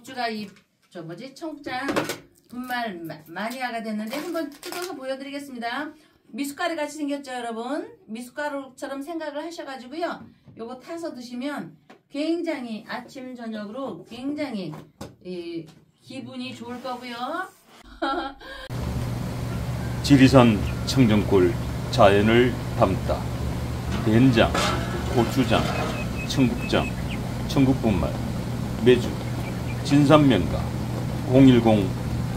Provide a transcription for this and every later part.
덕주가 저 뭐지 청국장 정말 마니아가 됐는데 한번 뜯어서 보여드리겠습니다. 미숫가루 같이 생겼죠 여러분. 미숫가루처럼 생각을 하셔가지고요 요거 타서 드시면 굉장히 아침 저녁으로 굉장히 기분이 좋을 거고요. 지리산 청정골 자연을 담다 된장, 고추장, 청국장, 청국분말, 매주, 진산면가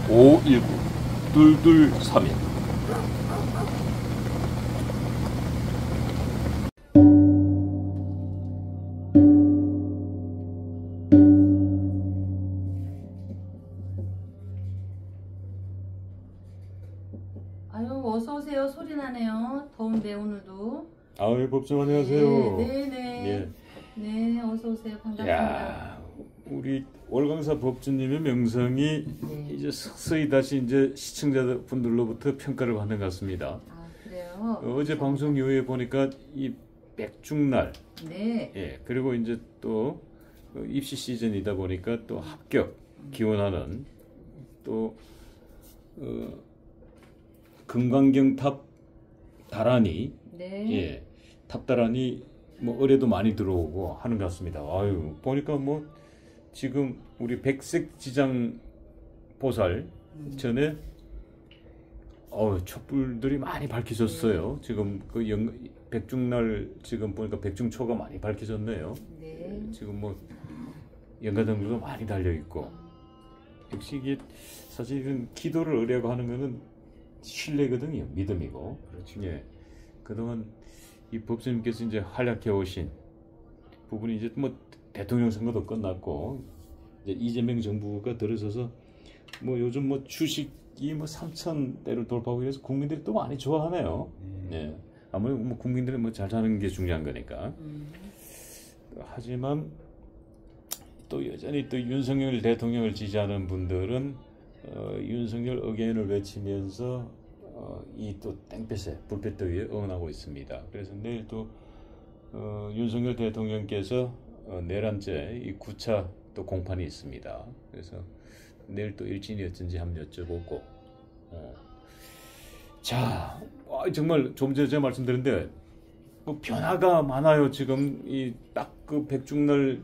010-519-2231. 아유 어서오세요. 소리 나네요. 더운데 오늘도. 아유 법정 안녕하세요. 네네. 예. 네 어서오세요. 반갑습니다. 야, 우리 월강사 법주님의 명성이 네. 이제 서서히 다시 이제 시청자분들로부터 평가를 받는 것 같습니다. 아 그래요? 어제 방송 이후에 보니까 이 백중날, 네. 예, 그리고 이제 또 입시 시즌이다 보니까 또 합격 기원하는 또 금강경탑 다란이, 네. 예, 탑다란이 뭐 의뢰도 많이 들어오고 하는 것 같습니다. 아유 보니까 뭐 지금 우리 백색지장 보살 전에 촛불들이 많이 밝혀졌어요. 지금 그 백중날 지금 보니까 백중초가 많이 밝혀졌네요. 네. 지금 뭐 연가정도 많이 달려 있고 역시 이게 사실은 기도를 의뢰하고 하는 거는 신뢰거든요. 믿음이고. 그렇죠. 예. 그동안 이 법사님께서 이제 활약해 오신 부분이 이제 뭐 대통령 선거도 끝났고 이제 이재명 정부가 들어서서 뭐 요즘 뭐 주식이 뭐 3,000대를 돌파하고 이래서 국민들이 또 많이 좋아하네요. 예. 아무래도 뭐 국민들이 뭐 잘 사는 게 중요한 거니까. 하지만 또 여전히 또 윤석열 대통령을 지지하는 분들은 윤석열 어게인을 외치면서 이 또 땡볕에 불볕 더위에 응원하고 있습니다. 그래서 내일 또 윤석열 대통령께서 내란죄 이 9차 또 공판이 있습니다. 그래서 내일 또 일진이 어쩐지 한번 여쭤보고 자 정말 좀 전에 제가 말씀드렸는데 뭐 변화가 많아요. 지금 이 딱 그 백중날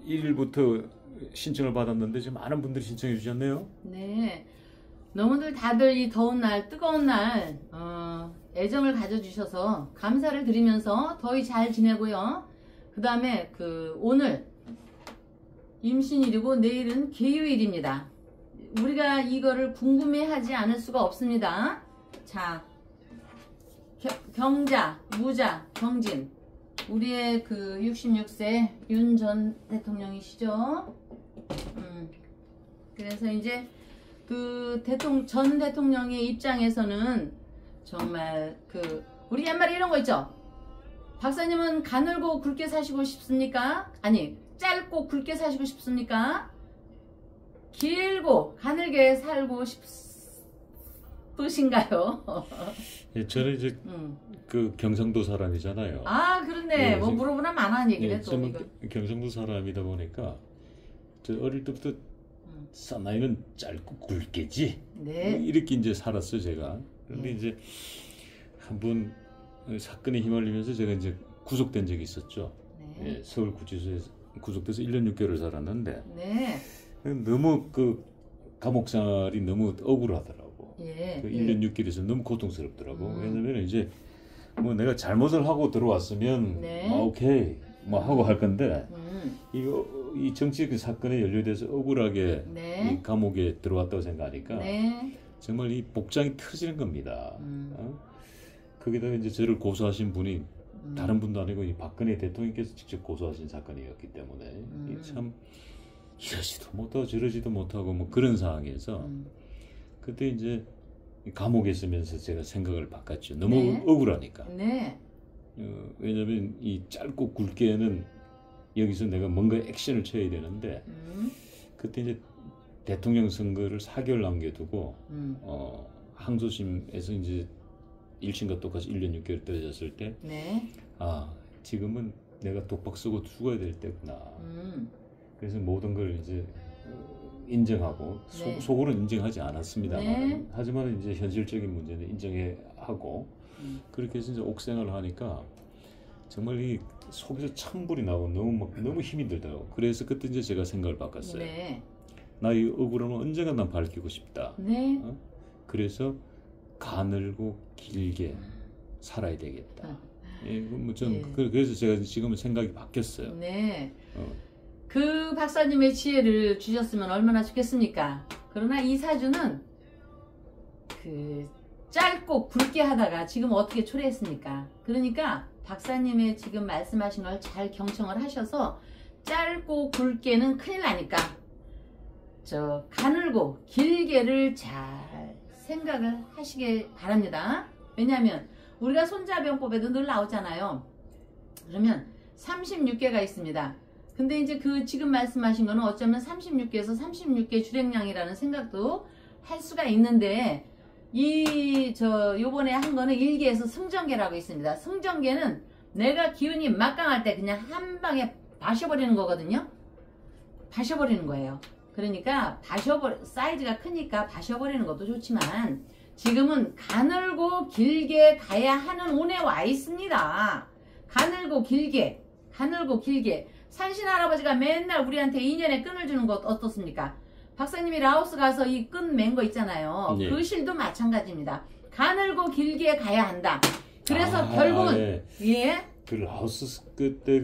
1일부터 신청을 받았는데 지금 많은 분들이 신청해 주셨네요. 네. 너무들 다들 이 더운 날, 뜨거운 날 애정을 가져주셔서 감사를 드리면서 더위 잘 지내고요. 그 다음에 오늘 임신일이고 내일은 개유일입니다. 우리가 이거를 궁금해하지 않을 수가 없습니다. 자, 경자, 무자, 경진. 우리의 66세 윤 전 대통령이시죠. 그래서 이제 전 대통령의 입장에서는 정말 우리 옛말에 이런 거 있죠. 박사님은 가늘고 굵게 사시고 싶습니까? 아니 짧고 굵게 사시고 싶습니까? 길고 가늘게 살고 싶으신가요? 예, 저는 이제 그 경상도 사람이잖아요. 아 그런데 예, 뭐 물어보나 많은 얘기네. 예, 또 이거. 경상도 사람이다 보니까 저 어릴 때부터 사나이는 짧고 굵게지. 네. 이렇게 이제 살았어요 제가. 그런데 이제 한번 사건에 휘말리면서 제가 이제 구속된 적이 있었죠. 네. 예, 서울구치소에서 구속돼서 1년 6개월을 살았는데 네. 너무 감옥 생활이 너무 억울하더라고. 예. 1년 6개월에서 너무 고통스럽더라고. 왜냐면 이제 뭐 내가 잘못을 하고 들어왔으면 네. 오케이 뭐 하고 할 건데 이 정치적 사건에 연루돼서 억울하게 네. 이 감옥에 들어왔다고 생각하니까 네. 정말 이 복장이 터지는 겁니다. 거기다가 이제 저를 고소하신 분이 다른 분도 아니고 이 박근혜 대통령께서 직접 고소하신 사건이었기 때문에 참 이러지도 못하고 저러지도 못하고 뭐 그런 상황에서 그때 이제 감옥에 있으면서 제가 생각을 바꿨죠. 너무 네. 억울하니까. 네. 왜냐면 이 짧고 굵게는 여기서 내가 뭔가 액션을 쳐야 되는데 그때 이제 대통령 선거를 4개월 남겨두고 항소심에서 이제 1심과 똑같이 1년 6개월 떨어졌을 때 네. 아 지금은 내가 독박 쓰고 죽어야 될 때구나. 그래서 모든 걸 이제 인정하고 네. 속으로는 인정하지 않았습니다만 네. 하지만 이제 현실적인 문제는 인정해 하고 그렇게 해서 이제 옥생활을 하니까 정말 이 속에서 찬불이 나고 너무 힘이 들더라고. 그래서 그때 이제 제가 생각을 바꿨어요. 네. 나 이 억울함을 언젠가 난 밝히고 싶다. 네. 그래서 가늘고 길게 살아야 되겠다. 예, 네. 그래서 제가 지금은 생각이 바뀌었어요. 네. 그 박사님의 지혜를 주셨으면 얼마나 좋겠습니까? 그러나 이 사주는 그 짧고 굵게 하다가 지금 어떻게 초래했습니까? 그러니까 박사님의 지금 말씀하신 걸 잘 경청을 하셔서 짧고 굵게는 큰일 나니까 저 가늘고 길게를 잘 생각을 하시길 바랍니다. 왜냐하면 우리가 손자병법에도 늘 나오잖아요. 그러면 36개가 있습니다. 근데 이제 그 지금 말씀하신 거는 어쩌면 36개에서 36개 주력량이라는 생각도 할 수가 있는데 요번에 한 거는 일기에서 승전계라고 있습니다. 승전계는 내가 기운이 막강할 때 그냥 한 방에 바셔버리는 거거든요. 바셔버리는 거예요. 그러니까 사이즈가 크니까 바셔버리는 것도 좋지만 지금은 가늘고 길게 가야 하는 운에 와 있습니다. 가늘고 길게 산신 할아버지가 맨날 우리한테 인연의 끈을 주는 것 어떻습니까? 박사님이 라오스 가서 이 끈 맨 거 있잖아요. 네. 그 실도 마찬가지입니다. 가늘고 길게 가야 한다. 그래서 결국은 예. 그 라오스 그때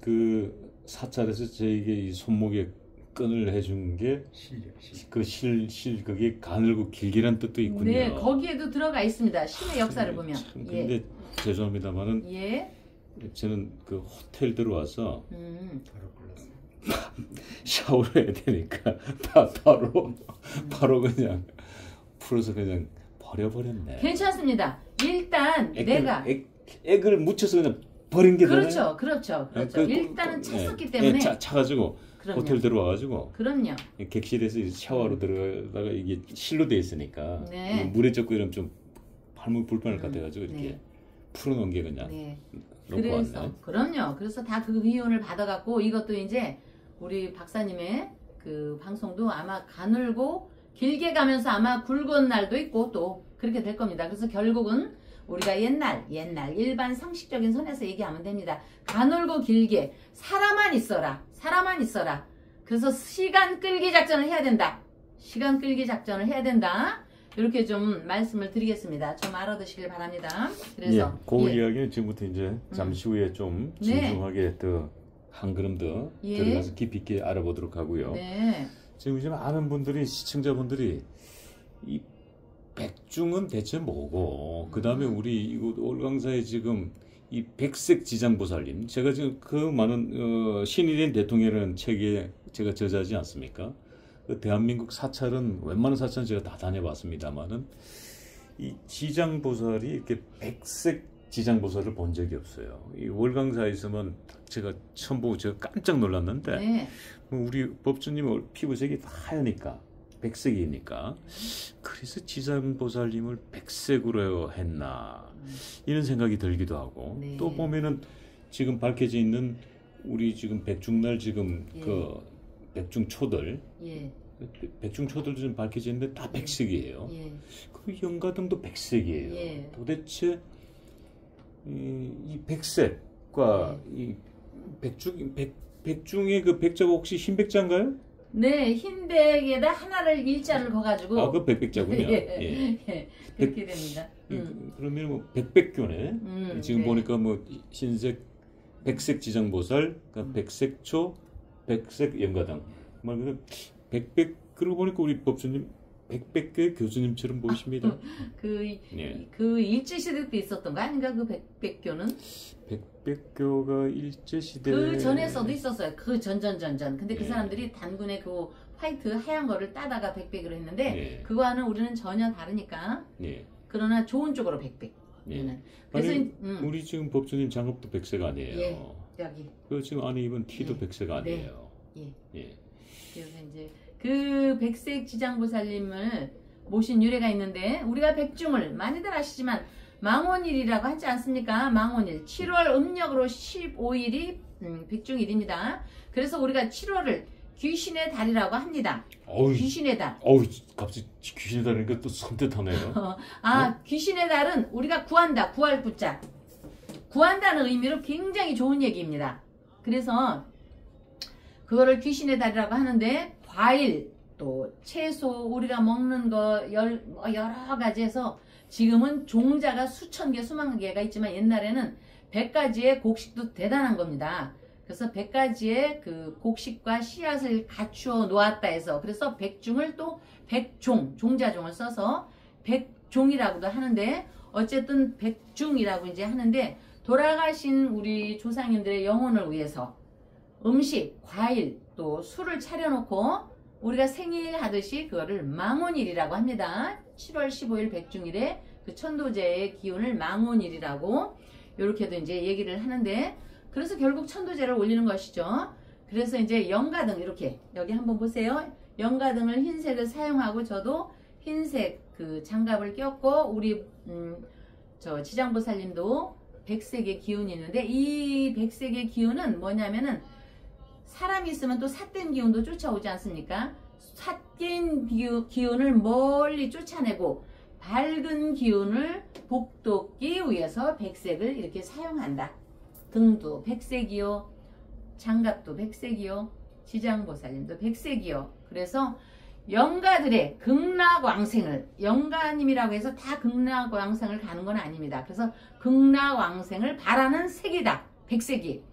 그 사찰에서 저에게 이 손목에 끈을 해준 게 그게 가늘고 길게란 뜻도 있군요. 네, 거기에도 들어가 있습니다. 신의 역사를 보면. 참, 근데 죄송합니다만은 저는 그 호텔 들어와서 샤워를 해야 되니까 바로 그냥 풀어서 그냥 버려버렸네. 괜찮습니다. 일단 액을 묻혀서 그냥 버린 게 그렇죠. 일단은 찼었기 때문에 차가지고 그럼요. 호텔 들어와가지고 그럼요. 객실에서 샤워로 들어가다가 이게 실로 돼 있으니까 물에 젖고 이러면 좀 발목 불편할 것 같아가지고 이렇게 풀어놓은 게 그냥 놓고 왔네. 그럼요. 그래서 다 그 기운을 받아갖고 이것도 이제 우리 박사님의 그 방송도 아마 가늘고 길게 가면서 아마 굵은 날도 있고 또 그렇게 될 겁니다. 그래서 결국은 우리가 옛날 일반 상식적인 선에서 얘기하면 됩니다. 가늘고 길게 사람만 있어라. 그래서 시간 끌기 작전을 해야 된다. 이렇게 좀 말씀을 드리겠습니다. 좀 알아두시길 바랍니다. 그래서 그 이야기는 지금부터 이제 잠시 후에 좀 진중하게 더 한 걸음 더 들어가서 깊이 있게 알아보도록 하고요. 지금 이제 많은 분들이 시청자분들이 이 백중은 대체 뭐고 그 다음에 우리 이곳 올강사에 지금 이 백색 지장보살님 제가 지금 그 많은 신일인 대통령이라는 책에 제가 저자지 않습니까? 그 대한민국 사찰은 웬만한 사찰은 제가 다 다녀봤습니다만은 이 지장보살이 이렇게 백색 지장보살을 본 적이 없어요. 이 월강사에서만 제가 처음 보고 제가 깜짝 놀랐는데 우리 법주님 피부색이 하얘니까 백색이니까 그래서 지장보살님을 백색으로 했나 이런 생각이 들기도 하고 또 보면은 지금 밝혀져 있는 우리 지금 백중날 지금 그 백중초들 백중초들 좀 밝혀져 있는데 다 백색이에요. 그 영가등도 백색이에요. 도대체 이 백색과 이 백중의 그 백자가 혹시 흰 백자인가요? 네, 흰백에다 하나를 일자를 거가지고 그 백백자군요. 그렇게 됩니다. 그러면 뭐 백백교네. 지금 보니까 뭐 흰색, 백색 지장보살, 백색초, 백색 영가당. 말 그대로 그러고 보니까 우리 법주님 백백교의 교수님처럼 보이십니다. 그 일제시대 때 있었던 거 아닌가? 그 백백교는? 백백교가 일제시대 그 전에서도 있었어요. 그 전전. 근데 그 사람들이 단군의 그 화이트 하얀 거를 따다가 백백으로 했는데 그거와는 우리는 전혀 다르니까. 그러나 좋은 쪽으로 백백. 그래서 아니, 우리 지금 법주님 장갑도 백색 아니에요. 여기. 그 지금 안에 입은 티도 백색 아니에요. 그래서 이제 그 백색 지장보살님을 모신 유래가 있는데 우리가 백중을 많이들 아시지만 망원일이라고 하지 않습니까? 망원일 7월 음력으로 15일이 백중일입니다. 그래서 우리가 7월을 귀신의 달이라고 합니다. 귀신의 달. 갑자기 귀신의 달이니까 또 섬뜩하네요. 귀신의 달은 우리가 구한다, 구할 구자. 구한다는 의미로 굉장히 좋은 얘기입니다. 그래서 그거를 귀신의 달이라고 하는데, 과일, 또 채소, 우리가 먹는 거 여러 가지 해서 지금은 종자가 수천 개, 수만 개가 있지만 옛날에는 100가지의 곡식도 대단한 겁니다. 그래서 100가지의 그 곡식과 씨앗을 갖추어 놓았다 해서, 그래서 백중을 또 백종, 종자종을 써서 백종이라고도 하는데, 어쨌든 백중이라고 이제 하는데, 돌아가신 우리 조상님들의 영혼을 위해서 음식, 과일, 또 술을 차려놓고 우리가 생일 하듯이 그거를 망혼일이라고 합니다. 7월 15일 백중일에 그 천도제의 기운을 망혼일이라고 이렇게도 이제 얘기를 하는데, 그래서 결국 천도제를 올리는 것이죠. 그래서 이제 영가등, 이렇게 여기 한번 보세요. 영가등을 흰색을 사용하고, 저도 흰색 그 장갑을 꼈고, 우리 저 지장보살님도 백색의 기운이 있는데, 이 백색의 기운은 뭐냐면은 사람이 있으면 또 삿된 기운도 쫓아오지 않습니까? 삿된 기운을 멀리 쫓아내고 밝은 기운을 북돋기 위해서 백색을 이렇게 사용한다. 등도 백색이요, 장갑도 백색이요, 지장보살님도 백색이요. 그래서 영가들의 극락왕생을, 영가님이라고 해서 다 극락왕생을 가는 건 아닙니다. 그래서 극락왕생을 바라는 색이다, 백색이.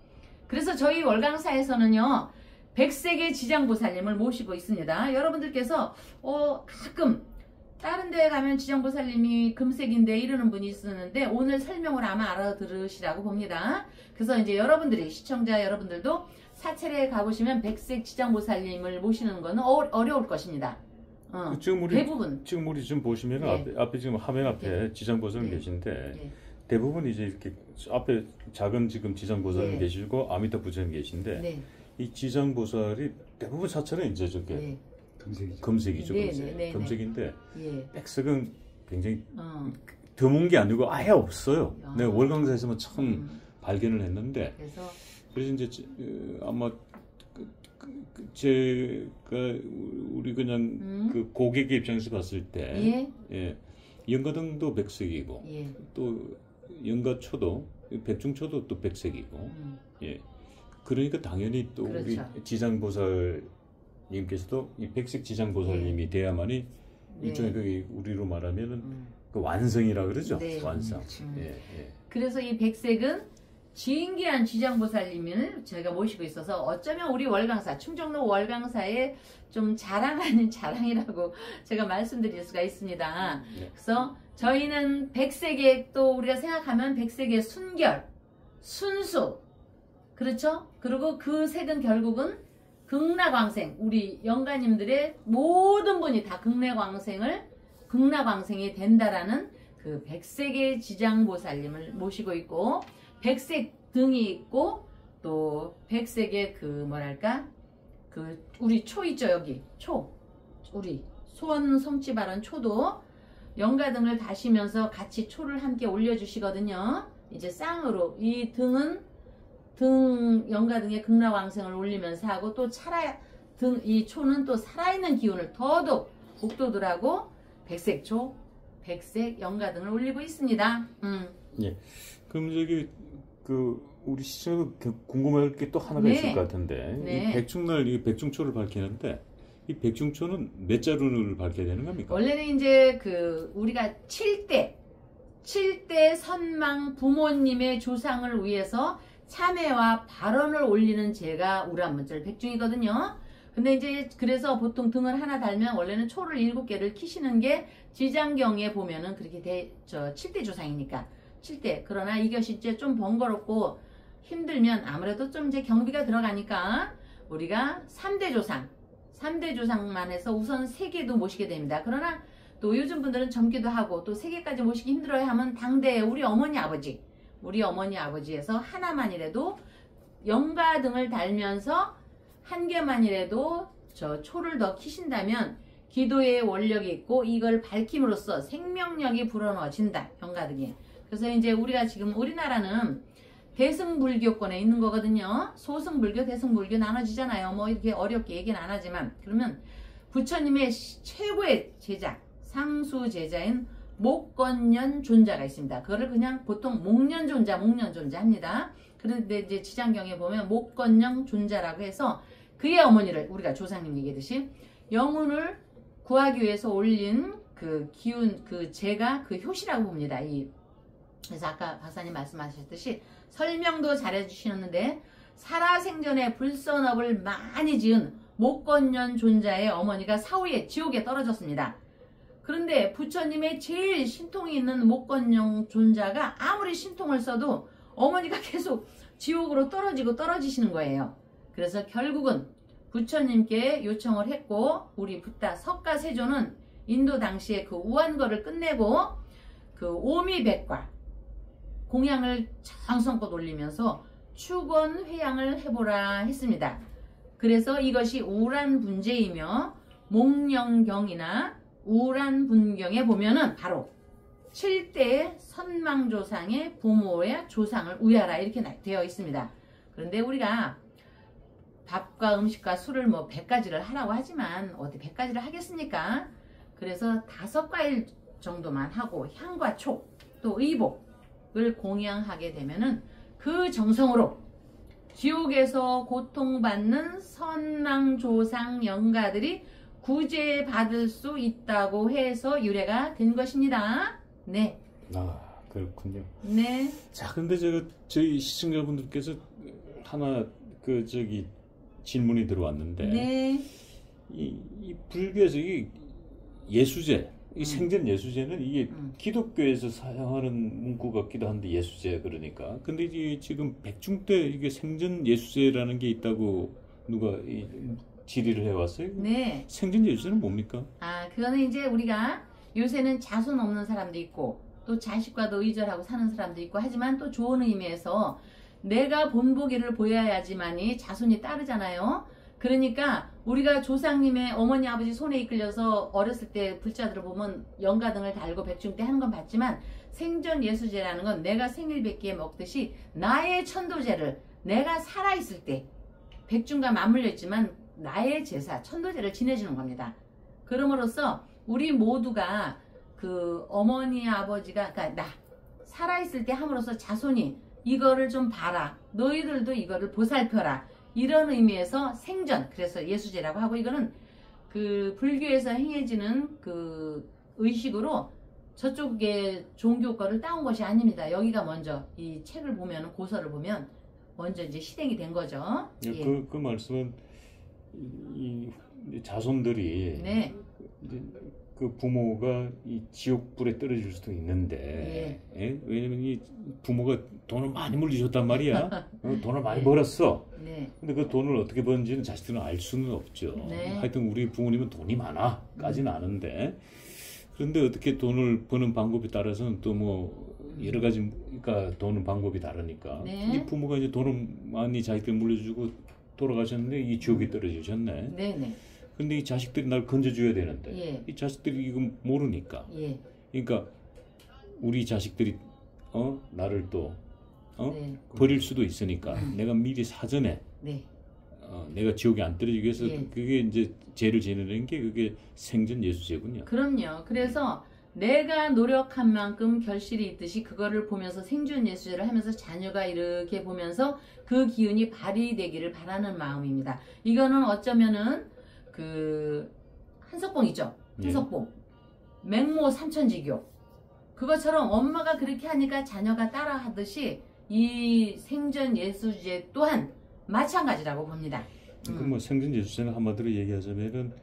그래서 저희 월강사에서는요, 백색의 지장보살님을 모시고 있습니다. 여러분들께서 가끔 다른 데에 가면 지장보살님이 금색인데 이러는 분이 있었는데, 오늘 설명을 아마 알아들으시라고 봅니다. 그래서 이제 여러분들이, 시청자 여러분들도 사찰에 가보시면 백색 지장보살님을 모시는 거는 어려울 것입니다. 지금 대부분. 지금 우리 좀 보시면 네. 앞에 지금 화면 앞에 네. 지장보살님 네. 계신데, 네. 대부분 이제 이렇게 앞에 작은 지금 지장보살님 네. 계시고 아미타 부처님 계신데, 네. 이 지장보살이 대부분 사찰은 이제 저게 네. 금색이죠. 네, 금색. 네, 네, 금색인데 예. 백색은 굉장히 드문 게 아니고 아예 없어요. 내가 월강사에서만 처음 발견을 했는데, 그래서 이제 아마 제가 우리 그냥 그 고객의 입장에서 봤을 때, 영가등도 백색이고, 또 영가초도, 백중초도 또 백색이고, 그러니까 당연히 또 그렇죠. 우리 지장보살님께서도 이 백색 지장보살님이 돼야만이 일종의 그 우리로 말하면은 그 완성이라 그러죠. 완성. 그래서 이 백색은 진귀한 지장보살님을 저희가 모시고 있어서, 어쩌면 우리 월강사, 충정로 월강사의 좀 자랑 아닌 자랑이라고 제가 말씀드릴 수가 있습니다. 그래서 저희는 백색의, 또 우리가 생각하면 백색의 순결, 순수, 그렇죠? 그리고 그 색은 결국은 극락왕생, 우리 영가님들의 모든 분이 다 극락왕생이 된다라는 그 백색의 지장보살님을 모시고 있고, 백색 등이 있고, 또 백색의 그 뭐랄까, 그 우리 초 있죠, 여기 초, 우리 소원 성취 발언 초도 영가등을 다시면서 같이 초를 함께 올려주시거든요. 이제 쌍으로 이 등은 영가등의 극락왕생을 올리면서 하고, 또 이 초는 또 살아있는 기운을 더더욱 북돋으라고 백색초, 백색 영가등을 올리고 있습니다. 예. 그럼 저기 그 우리 시청자도 궁금할 게 또 하나가 있을 것 같은데, 이 백중날 이 백중초를 밝히는데, 이 백중초는 몇 자루를 밝혀야 되는 겁니까? 원래는 이제 그 우리가 7대 선망 부모님의 조상을 위해서 참회와 발언을 올리는 제가 우람문절 백중이거든요. 근데 이제 그래서 보통 등을 하나 달면 원래는 초를 7개를 키시는 게 지장경에 보면은 그렇게 7대 조상이니까 7대. 그러나 이것이 이제 좀 번거롭고 힘들면 아무래도 좀 이제 경비가 들어가니까 우리가 3대 조상만 해서 우선 3개도 모시게 됩니다. 그러나 또 요즘 분들은 젊기도 하고 또 3개까지 모시기 힘들어야 하면 당대에 우리 어머니 아버지에서 하나만이라도 영가등을 달면서 한 개만이라도 저 초를 더 키신다면 기도의 원력이 있고 이걸 밝힘으로써 생명력이 불어넣어진다, 영가등이. 그래서 이제 우리가 지금 우리나라는 대승불교권에 있는 거거든요. 소승불교, 대승불교 나눠지잖아요. 뭐 이렇게 어렵게 얘기는 안 하지만, 그러면 부처님의 최고의 제자, 상수 제자인 목건년 존자가 있습니다. 그거를 그냥 보통 목련존자 합니다. 그런데 이제 지장경에 보면 목건년 존자라고 해서 그의 어머니를 우리가 조상님 얘기했듯이 영혼을 구하기 위해서 올린 그 기운, 그 제가 그 효시라고 봅니다. 그래서 아까 박사님 말씀하셨듯이 설명도 잘해주시는데 살아생전에 불선업을 많이 지은 목건년 존자의 어머니가 사후에 지옥에 떨어졌습니다. 그런데 부처님의 제일 신통이 있는 목건년 존자가 아무리 신통을 써도 어머니가 계속 지옥으로 떨어지시는 거예요. 그래서 결국은 부처님께 요청을 했고 우리 붓다 석가세조는 인도 당시에 그 우한거를 끝내고 그 오미백과 공양을 정성껏 올리면서 축원회양을 해보라 했습니다. 그래서 이것이 우란분재이며 목령경이나 우란분경에 보면은 바로 7대 선망조상의 부모의 조상을 우야라 이렇게 되어 있습니다. 그런데 우리가 밥과 음식과 술을 뭐 100가지를 하라고 하지만 어디 100가지를 하겠습니까? 그래서 5과일 정도만 하고 향과 촉, 또 의복을 공양하게 되면은 그 정성으로 지옥에서 고통받는 선망조상 영가들이 구제받을 수 있다고 해서 유래가 된 것입니다. 네. 아, 그렇군요. 네. 자, 근데 저희 시청자분들께서 하나 질문이 들어왔는데 네. 이 불교에서 이 예수제, 이 생전 예수제는 이게 기독교에서 사용하는 문구 같기도 한데 예수제 그러니까. 근데 지금 백중 때 이게 생전 예수제라는 게 있다고 누가 질의를 해왔어요. 네. 생전 예수제는 뭡니까? 아, 그거는 이제 우리가 요새는 자손 없는 사람도 있고 또 자식과도 의절하고 사는 사람도 있고 하지만 또 좋은 의미에서 내가 본보기를 보여야지만이 자손이 따르잖아요. 그러니까 우리가 조상님의 어머니 아버지 손에 이끌려서 어렸을 때 불자들을 보면 영가등을 달고 백중 때 하는 건 봤지만 생전 예수제라는 건 내가 생일 100끼에 먹듯이 나의 천도제를 내가 살아있을 때 백중과 맞물려 있지만 나의 제사 천도제를 지내주는 겁니다. 그럼으로써 우리 모두가 그 어머니 아버지가 그러니까 나 살아있을 때 함으로써 자손이 이거를 좀 봐라, 너희들도 이거를 보살펴라, 이런 의미에서 생전, 그래서 예수제라고 하고, 이거는 그 불교에서 행해지는 그 의식으로 저쪽의 종교 거를 따온 것이 아닙니다. 여기가 먼저 이 책을 보면, 고서를 보면 먼저 이제 실행이 된 거죠. 예. 그 말씀은 이 자손들이 네. 그 부모가 이 지옥불에 떨어질 수도 있는데, 예? 왜냐면 이 부모가 돈을 많이 물리셨단 말이야. 돈을 많이 벌었어. 네. 근데 그 돈을 어떻게 버는지는 자식들은 알 수는 없죠. 네. 하여튼 우리 부모님은 돈이 많아까지는 아는데, 그런데 어떻게 돈을 버는 방법에 따라서는 또 뭐 여러 가지가 돈은 방법이 다르니까. 네. 이 부모가 이제 돈을 많이 자식들 물려주고 돌아가셨는데 이 지옥에 떨어지셨네. 네네. 근데 이 자식들이 날 건져줘야 되는데, 예. 이 자식들이 이거 모르니까. 예. 그러니까 우리 자식들이 나를 또 네. 버릴 수도 있으니까 내가 미리 사전에 네. 내가 지옥에 안 떨어지기 위해서 예. 그게 이제 죄를 지내는 게 그게 생전 예수죄군요. 그럼요. 그래서 내가 노력한 만큼 결실이 있듯이 그거를 보면서 생존 예수제를 하면서 자녀가 이렇게 보면서 그 기운이 발휘되기를 바라는 마음입니다. 이거는 어쩌면은 그 한석봉 있죠. 한석봉. 맹모 삼천지교. 그것처럼 엄마가 그렇게 하니까 자녀가 따라 하듯이 이 생전 예수제 또한 마찬가지라고 봅니다. 그 뭐 생전 예수제는 한마디로 얘기하자면은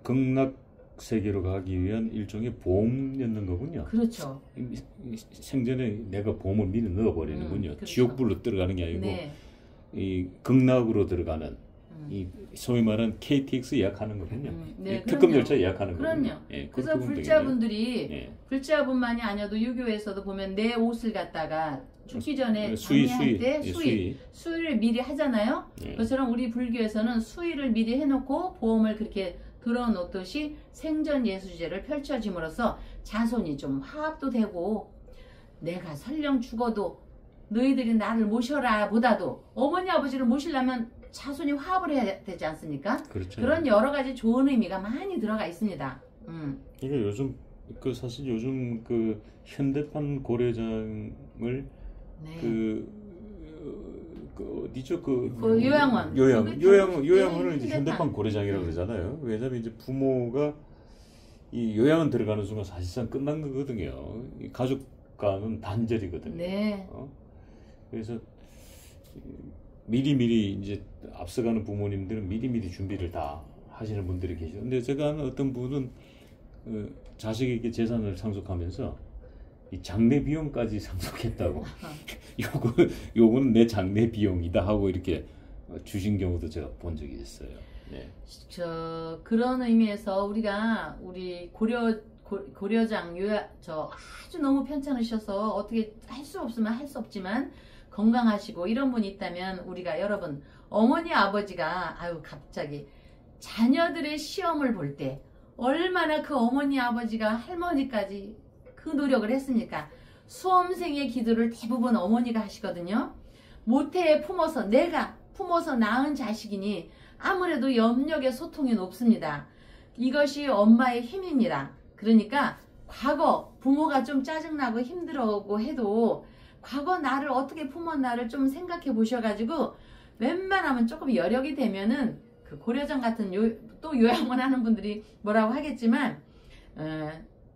극락 세계로 가기 위한 일종의 보험이었는 거군요. 그렇죠. 생전에 내가 보험을 미리 넣어버리는군요. 그렇죠. 지옥불로 들어가는 게 아니고 네. 이 극락으로 들어가는 이 소위 말하는 KTX 예약하는 거군요. 네, 특급 그럼요. 열차 예약하는 거군요. 그럼요. 예, 그래서 불자분들이 예. 불자분만이 아니어도 유교에서도 보면 내 옷을 갖다가 죽기 전에 수의 장례할 때 수의를 미리 하잖아요. 예. 그것처럼 우리 불교에서는 수의를 미리 해놓고 보험을 그렇게 들어놓듯이 생전 예수제를 펼쳐짐으로써 자손이 좀 화합도 되고 내가 설령 죽어도 너희들이 나를 모셔라 보다도 어머니 아버지를 모시려면 자손이 화합을 해야 되지 않습니까? 그렇죠. 그런 여러 가지 좋은 의미가 많이 들어가 있습니다. 이게 요즘 사실 요즘 현대판 고려장을 네. 어디죠 요양원. 요양원을 이제 현대판. 현대판 고려장이라고 그러잖아요. 왜냐면 이제 부모가 이 요양원 들어가는 순간 사실상 끝난 거거든요. 이 가족과는 단절이거든요. 네. 그래서 미리미리 이제 앞서가는 부모님들은 미리미리 준비를 다 하시는 분들이 계시죠. 근데 제가 아는 어떤 분은 자식에게 재산을 상속하면서 이 장례 비용까지 상속했다고. 요거는 내 장례 비용이다 하고 이렇게 주신 경우도 제가 본 적이 있어요. 네. 그런 의미에서 우리 고려장 아주 너무 편찮으셔서 어떻게 할 수 없으면 할 수 없지만 건강하시고 이런 분이 있다면 우리가 여러분 어머니 아버지가 갑자기 자녀들의 시험을 볼 때 얼마나 그 어머니 아버지가 할머니까지 그 노력을 했습니까? 수험생의 기도를 대부분 어머니가 하시거든요. 모태에 내가 품어서 낳은 자식이니 아무래도 염력의 소통이 높습니다. 이것이 엄마의 힘입니다. 그러니까 과거 부모가 좀 짜증나고 힘들어하고 해도 과거 나를 어떻게 품었나를 좀 생각해 보셔가지고 웬만하면 조금 여력이 되면은 그 고려장 같은 또 요양원 하는 분들이 뭐라고 하겠지만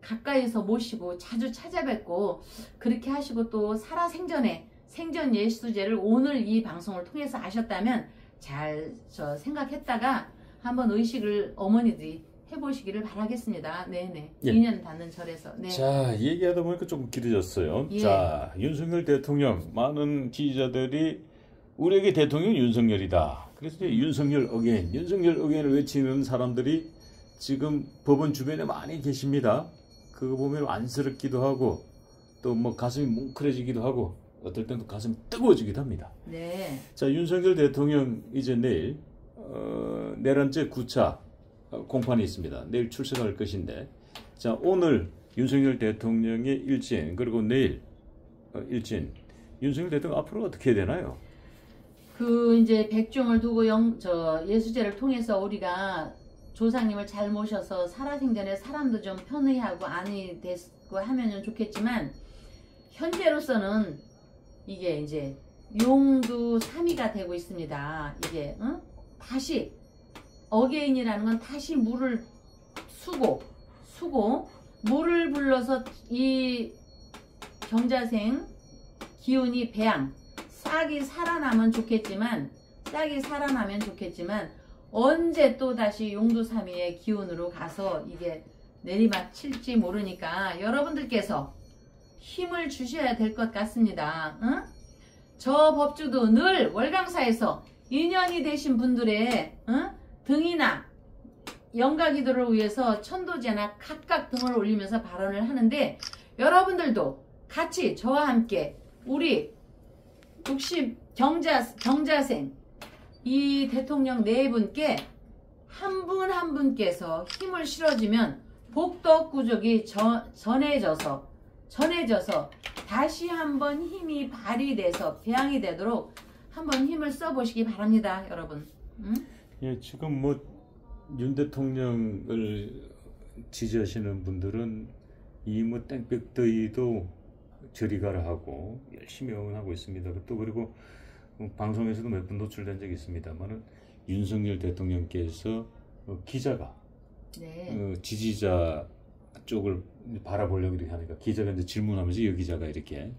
가까이서 모시고 자주 찾아뵙고 그렇게 하시고 또 살아생전에 생전 예수제를 오늘 이 방송을 통해서 아셨다면 잘 생각했다가 한번 의식을 어머니들이 해보시기를 바라겠습니다. 네네. 예. 2년 닿는 절에서. 네. 자, 얘기하다 보니까 조금 길어졌어요. 예. 자, 윤석열 대통령 많은 지지자들이 우리에게 대통령 윤석열이다. 그래서 이제 윤석열 어게인을 외치는 사람들이 지금 법원 주변에 많이 계십니다. 그거 보면 안쓰럽기도 하고 또 뭐 가슴이 뭉클해지기도 하고 어떨 때는 가슴이 뜨거워지기도 합니다. 네. 자, 윤석열 대통령 이제 내일 4번째 9차 공판이 있습니다. 내일 출석할 것인데, 자, 오늘 윤석열 대통령의 일진 그리고 내일 일진 윤석열 대통령 앞으로 어떻게 해야 되나요? 이제 백종을 두고 예수제를 통해서 우리가 조상님을 잘 모셔서 살아생전에 사람도 좀 편의하고 안이 됐고 하면 좋겠지만 현재로서는 이게 이제 용두 3위가 되고 있습니다. 이게 다시 어게인이라는 건 다시 물을 수고 물을 불러서 이 경자생 기운이 싹이 살아나면 좋겠지만 언제 또 다시 용두삼위의 기운으로 가서 이게 내리막칠지 모르니까 여러분들께서 힘을 주셔야 될 것 같습니다. 저 법주도 늘 월강사에서 인연이 되신 분들의 등이나 영가기도를 위해서 천도제나 각각 등을 올리면서 발언을 하는데 여러분들도 같이 저와 함께 우리 60 경자생 이 대통령 네 분께 한 분 한 분께서 힘을 실어주면 복덕구족이 전해져서 다시 한번 힘이 발휘돼서 배양이 되도록 한번 힘을 써보시기 바랍니다, 여러분. 예, 지금 뭐 윤 대통령을 지지하시는 분들은 이 뭐 땡볕더위도 저리 가라 하고 열심히 응원하고 있습니다. 또 그리고 방송에서도 몇 번 노출된 적이 있습니다만은 윤석열 대통령께서 기자가 지지자 쪽을 바라보려고 이렇게 하니까 기자가 이제 질문하면서 이 기자가 이렇게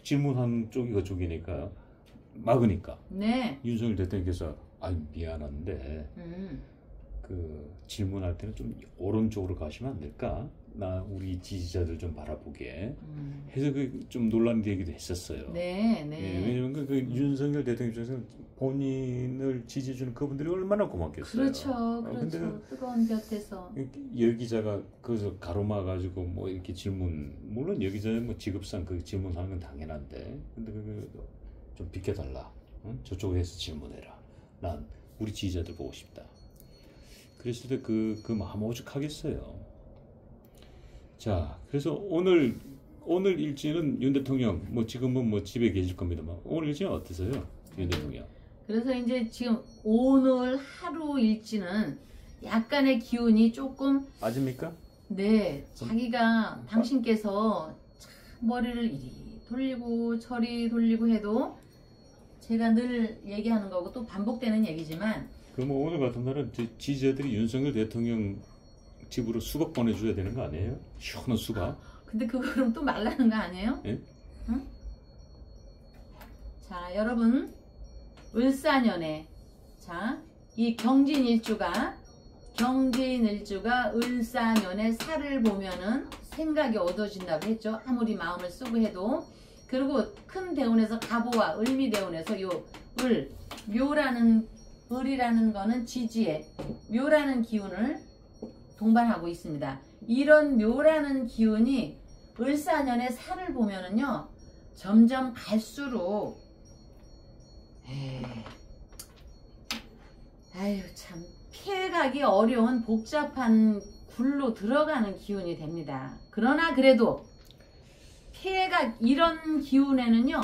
질문한 쪽이 그쪽이니까 막으니까 윤석열 대통령께서 미안한데 그 질문할 때는 좀 오른쪽으로 가시면 안 될까? 우리 지지자들 좀 바라보게 해서 좀 논란이 되기도 했었어요. 네. 예, 왜냐면 그 윤석열 대통령 입장에서는 본인을 지지해주는 그분들이 얼마나 고맙겠어요. 그렇죠. 근데 뜨거운 곁에서 여 기자가 거기서 가로막아가지고 뭐 이렇게 물론 여 기자는 뭐 직업상 그 질문하는 건 당연한데, 근데 좀 비켜달라. 저쪽에 해서 질문해라. 난 우리 지지자들 보고 싶다. 그랬을 때 그 마음 오죽하겠어요. 자, 그래서 오늘 일지는 윤 대통령 지금은 집에 계실 겁니다만 오늘 일지는 어떠세요, 윤 대통령? 그래서 이제 지금 오늘 하루 일지는 약간의 기운이 조금 맞습니까? 네, 자기가 당신께서 참 머리를 이리 돌리고 저리 돌리고 해도 제가 늘 얘기하는 거고 또 반복되는 얘기지만 그럼 오늘 같은 날은 지지자들이 윤석열 대통령 집으로 수박 보내줘야 되는 거 아니에요? 시원한 수박. 근데 그거 그럼 또 말라는 거 아니에요? 예? 응? 자, 여러분 을사년에 자, 이 경진일주가 을사년에 살을 보면은 생각이 어두워진다고 했죠. 아무리 마음을 쓰고 해도. 그리고 큰 대운에서 가보와 을미대운에서 요 을이라는 거는 지지에 묘라는 기운을 동반하고 있습니다. 이런 묘라는 기운이 을사년에 살을 보면은요, 점점 갈수록 아유 참 피해가기 어려운 복잡한 굴로 들어가는 기운이 됩니다. 그러나 그래도 피해가 이런 기운에는요,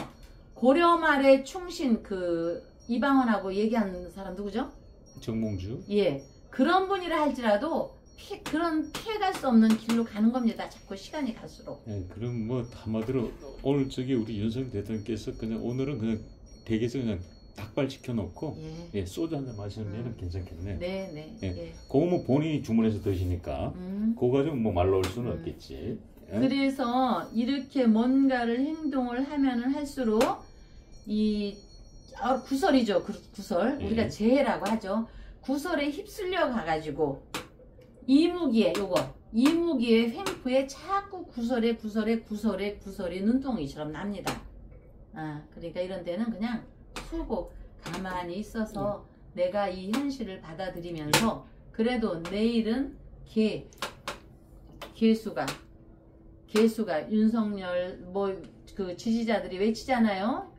고려말의 충신 이방원하고 얘기하는 사람 누구죠? 정몽주. 예, 그런 분이라 할지라도 그런 피해갈 수 없는 길로 가는 겁니다. 자꾸 시간이 갈수록. 예, 그럼 뭐 한마디로 오늘 우리 윤석열 대통령께서 그냥 오늘은 그냥 댁에서 그냥 닭발 시켜놓고 예, 소주 한 잔 마시면 괜찮겠네. 네. 예. 그거 뭐 본인이 주문해서 드시니까 그거 가지고 뭐 말로 올 수는 없겠지. 예? 그래서 이렇게 뭔가를 행동을 하면은 할수록 구설이죠. 구설. 예. 우리가 재해라고 하죠. 구설에 휩쓸려 가가지고 이무기에 횡포에 자꾸 구설에 눈덩이처럼 납니다. 그러니까 이런 데는 그냥 수고 가만히 있어서 내가 이 현실을 받아들이면서 그래도 내일은 개수가 윤석열 지지자들이 외치잖아요.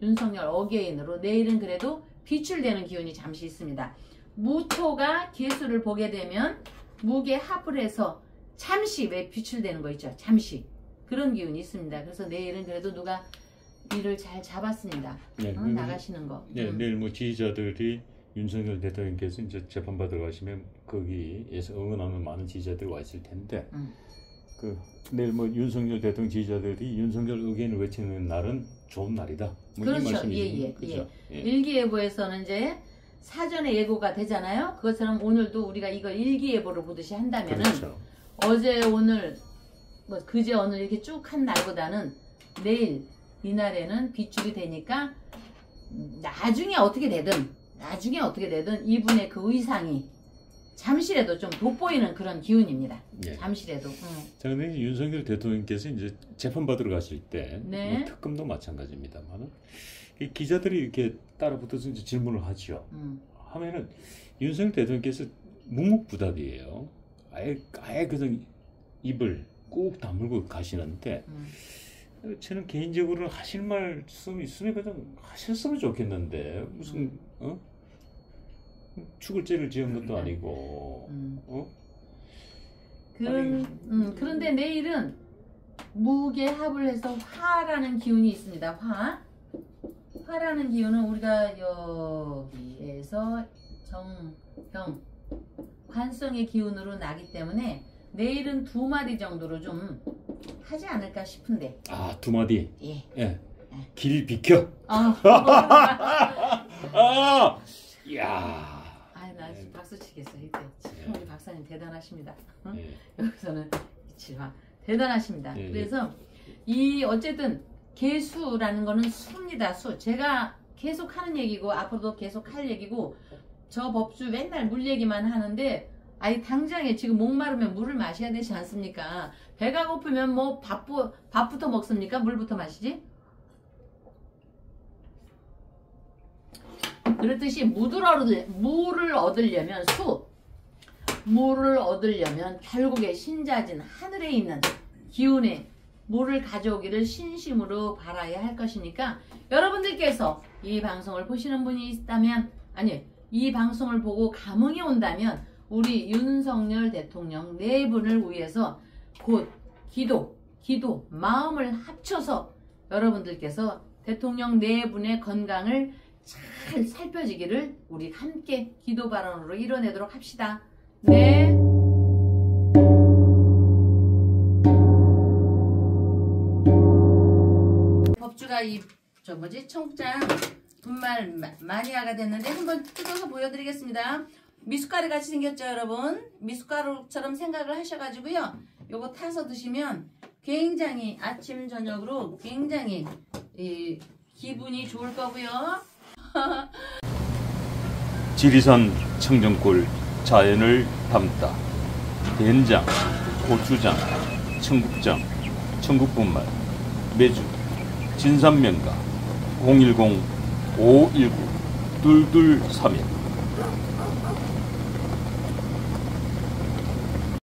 윤석열 어게인으로 내일은 그래도 비출되는 기운이 잠시 있습니다. 무토가 개수를 보게 되면 무게 합을 해서 잠시 왜 비출되는 거 있죠. 잠시 그런 기운이 있습니다. 그래서 내일은 그래도 누가 일을 잘 잡았습니다. 네, 나가시는 거. 네, 내일 뭐 지지자들이 윤석열 대통령께서 이제 재판 받으러 가시면 거기에서 응원하는 많은 지지자들이 와 있을 텐데 내일 뭐 윤석열 대통령 지지자들이 윤석열 의견을 외치는 날은 좋은 날이다. 뭐 그렇죠. 이 말씀이시죠? 그렇죠. 예. 일기예보에서는 이제 사전에 예고가 되잖아요. 그것처럼 오늘도 우리가 이걸 일기예보를 보듯이 한다면은 그렇죠. 어제 오늘 뭐 그제 오늘 이렇게 쭉 한 날보다는 내일 이날에는 비출이 되니까 나중에 어떻게 되든 이분의 그 의상이 잠시라도 좀 돋보이는 그런 기운입니다. 예. 잠시라도. 자, 근데 윤석열 대통령께서 이제 재판 받으러 가실 때 네. 뭐 특검도 마찬가지입니다만은 이 기자들이 이렇게 따라붙어서 이제 질문을 하죠. 하면은 윤석열 대통령께서 묵묵부답이에요. 아예 그냥 입을 꾹 다물고 가시는데 저는 개인적으로 하실 말씀 있으면 그냥 하셨으면 좋겠는데 무슨 죽을 죄를 지은 것도 아니고 그런데 내일은 무게 합을 해서 화라는 기운이 있습니다. 화라는 기운은 우리가 여기에서 정형 관성의 기운으로 나기 때문에 내일은 2마디 정도로 좀 하지 않을까 싶은데. 2마디? 예. 길 비켜. 이야. 나 박수 치겠어요. 이때 참 우리 박사님 대단하십니다. 예. 여기서는 대단하십니다. 예. 그래서 어쨌든 개수라는 거는 수입니다. 수. 제가 계속 하는 얘기고 앞으로도 계속 할 얘기고 저 법주 맨날 물 얘기만 하는데 당장에 지금 목마르면 물을 마셔야 되지 않습니까? 배가 고프면 뭐 밥부터 먹습니까? 물부터 마시지? 그렇듯이 물을 얻으려면 물을 얻으려면 결국에 신자진 하늘에 있는 기운의 물을 가져오기를 신심으로 바라야 할 것이니까 여러분들께서 이 방송을 보시는 분이 있다면 이 방송을 보고 감흥이 온다면 우리 윤석열 대통령 네 분을 위해서 곧 기도 마음을 합쳐서 여러분들께서 대통령 네 분의 건강을 잘 살펴지기를 우리 함께 기도 발언으로 이뤄내도록 합시다. 네. 법주가 청장 분말 마니아가 됐는데 한번 뜯어서 보여드리겠습니다. 미숫가루 같이 생겼죠, 여러분? 미숫가루처럼 생각을 하셔가지고요. 요거 타서 드시면 굉장히 아침 저녁으로 굉장히 기분이 좋을 거고요. 지리산 청정골 자연을 담다. 된장, 고추장, 청국장, 청국분말, 매주, 진산명가 010-519-2231